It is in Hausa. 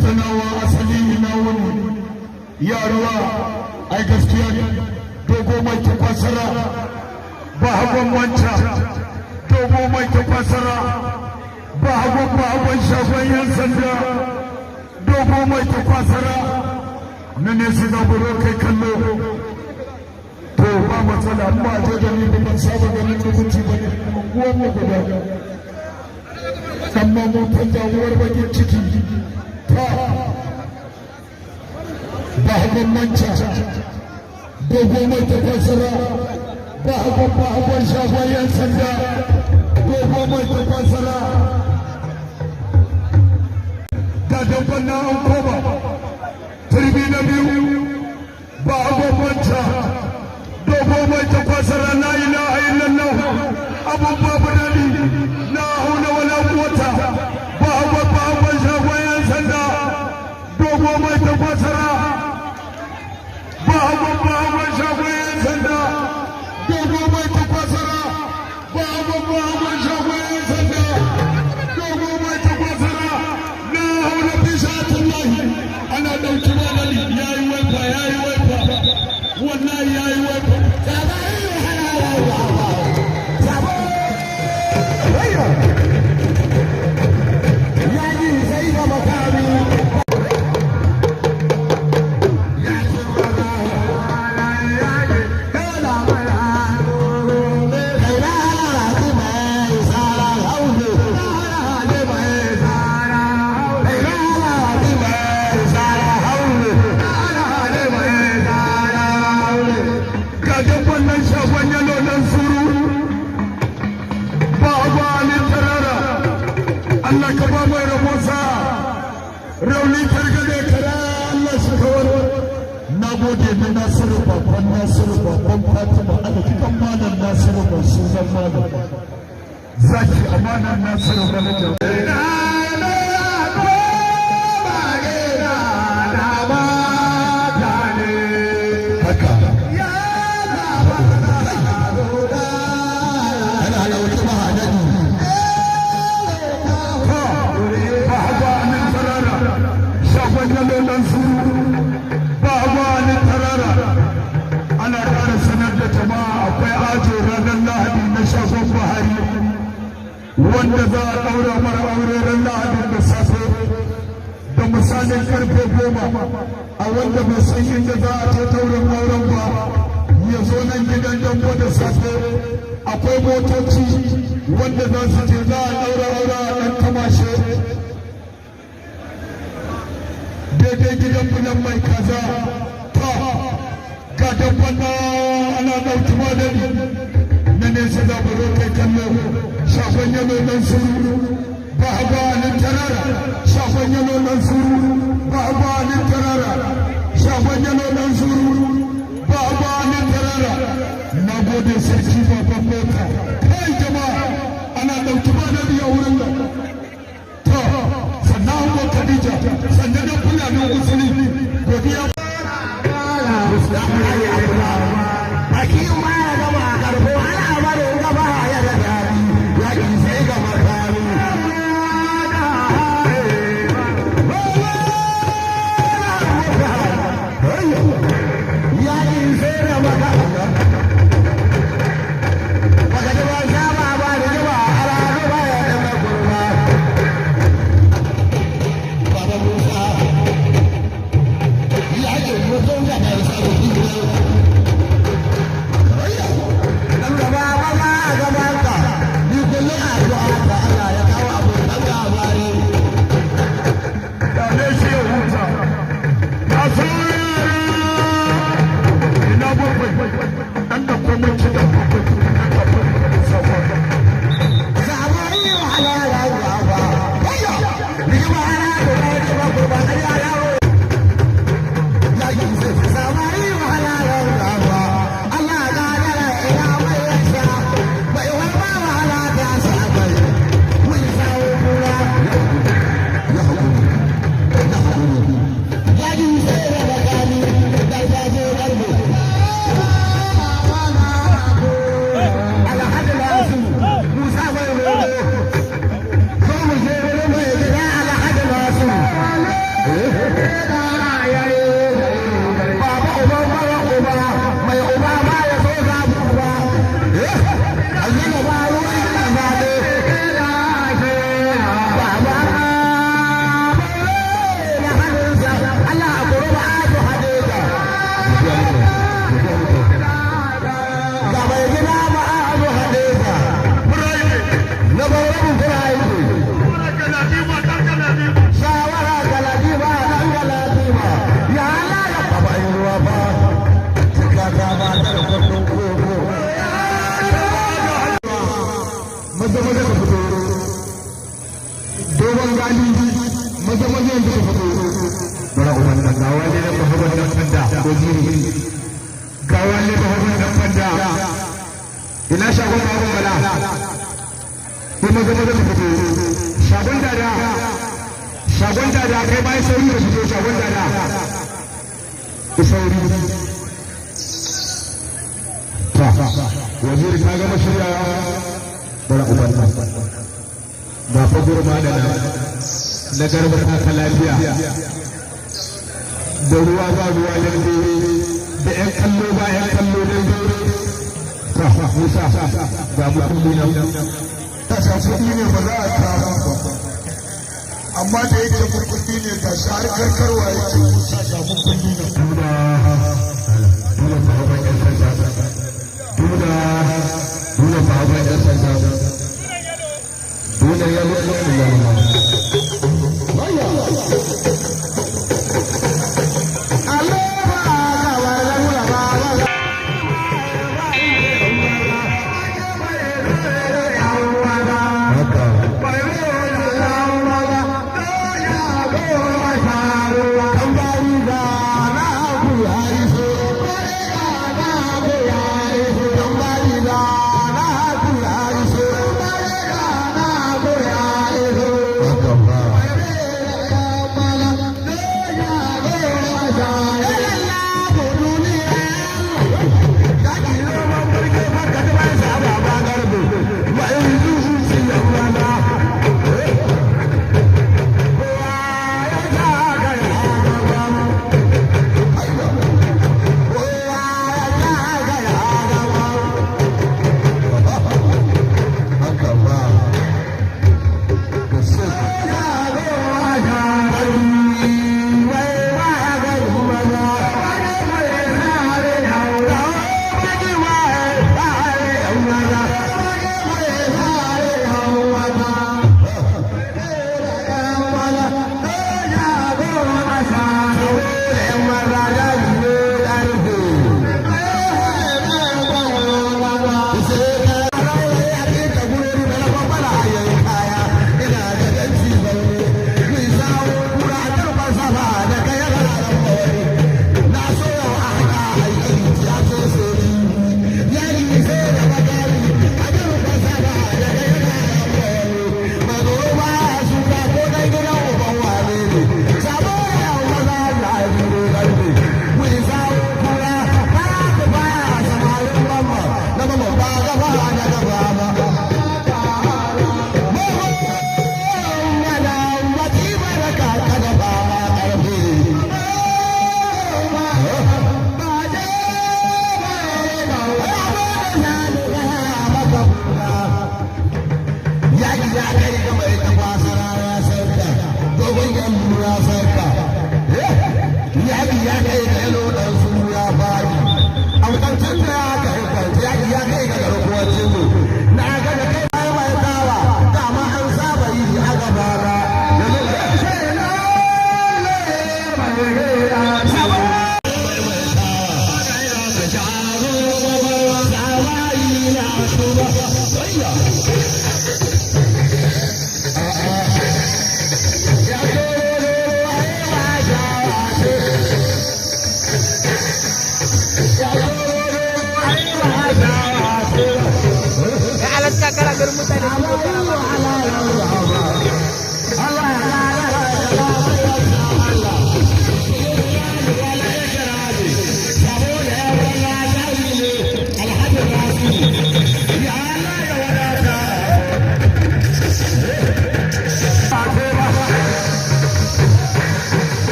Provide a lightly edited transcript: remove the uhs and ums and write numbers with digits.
katsinawa asali ina wani yaruwa ai gaskiya dogo mai tafasara ba hagon wancan dogo mai tafasara ba hagon shagon yan sanda dogo mai tafasara na ne su zaburo kai kallo to ba matsala amma a jogani da ban saba ganin lokaci ba ne unguwar mu guda amma mutum damuwar bakin ciki ta ba hakan manca dogo mai tafasara ba hakan shagon yan sanda dogo mai tafasara ga dabban na an koma turbi na biyu ba hakan manca dogo mai tafasara la ilaha illallah abun babu dadi la haula wala quwwata ba hakan shagon yan sanda dogo mai tafasara ba hakan shagon yan sanda dogo mai tafasara ba hakan shagon yan sanda dogo mai tafasara la haula bi shatillahi ana dauki malali yayi waifa wallahi yayi waifa Allah ka ba mai rabonsa rauni targade kara Allah shi kawar na gode na Nasiru babban Fatima aka kitan malam Nasiru ban su zan malam zaki amanar Nasiru manajan wanda za a ɗaura mara aure ran Lahadin da safe da misalin karfe 10 a wanda bai san inda za a je taurin auren ba ya zo nan gidan dambo da safe akwai motoci wanda za su je za a ɗaura aure a ɗan tamashe daidai gidan bulan mai kaza ta ga dabban ana ɗauki madadi na nesa za mu kai kallo shafon yalo nan suru ba a ba nan tarara shafon yalo nan suru ba a ba nan tarara shafon yalo nan suru ba a ba nan tarara na gode sarki babban mota kai jama'a ana ɗauki ba da biya wurin nan to sannan hango Khadija sannan da fulani usuli godiya Bye. babban suka fito bara uban nan gawa ne da babban nan fanda gojiri gawa ne da babban nan fanda ina shagon babban bala kuma gaba da fito shagon dada kai bai sauri da fito shagon dada ku sauri ta waziri ka gama shirya bara uban nan ba fa gurma da na garbar ka lafiya da ruwa ba ruwa lambe da ƴan kallo ba ƴan kallo lambe ta musa ga mutum nan ta kuɗi ne ba za a kawo ba amma da yake kuɗi ne ga shi har karkarwa yake musa samu kuɗi ne duda baban ƴan sanda duda baban ƴan sanda duda ya